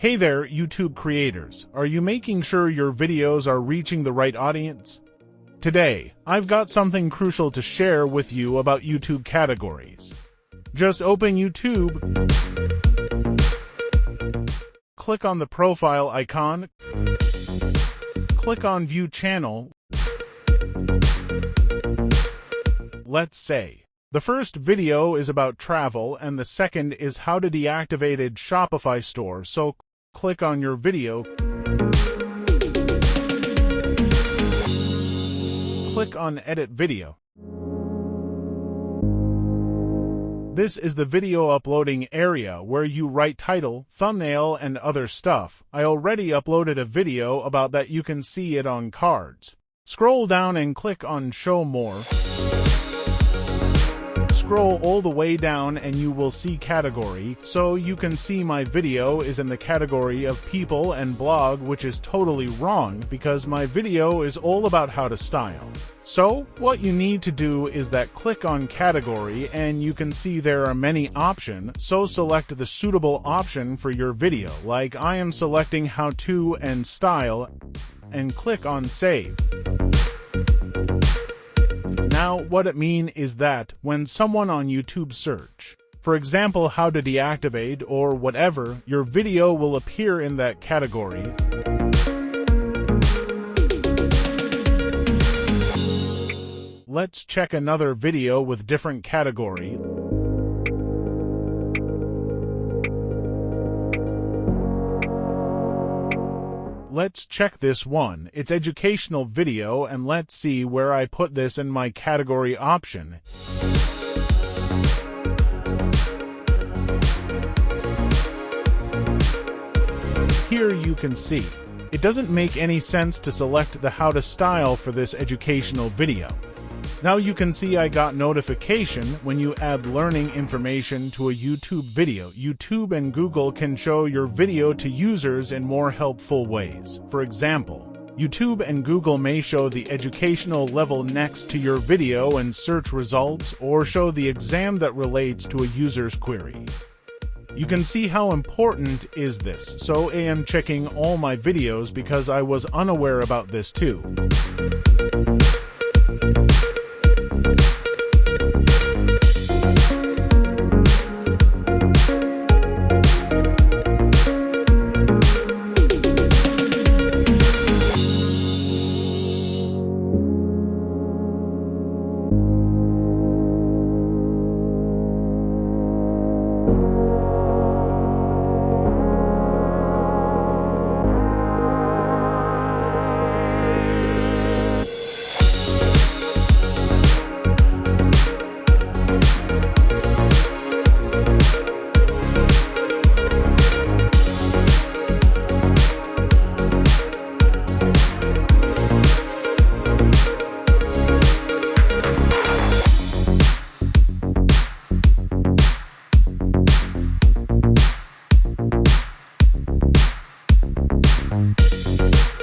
Hey there, YouTube creators. Are you making sure your videos are reaching the right audience? Today, I've got something crucial to share with you about YouTube categories. Just open YouTube, click on the profile icon, click on View Channel. Let's say the first video is about travel and the second is how to deactivate a Shopify store, so click on your video, click on Edit Video. This is the video uploading area where you write title, thumbnail, and other stuff. I already uploaded a video about that, you can see it on cards. Scroll down and click on Show More. Scroll all the way down and you will see category, so you can see my video is in the category of people and blog, which is totally wrong because my video is all about how to style. So what you need to do is that click on category and you can see there are many options, so select the suitable option for your video, like I am selecting how to and style, and click on save. Now, what it means is that when someone on YouTube search, for example, how to deactivate or whatever, your video will appear in that category. Let's check another video with different category. Let's check this one. It's educational video, and let's see where I put this in my category option. Here you can see. It doesn't make any sense to select the how to style for this educational video. Now you can see I got notification when you add learning information to a YouTube video. YouTube and Google can show your video to users in more helpful ways. For example, YouTube and Google may show the educational level next to your video and search results, or show the exam that relates to a user's query. You can see how important is this, so I am checking all my videos because I was unaware about this too.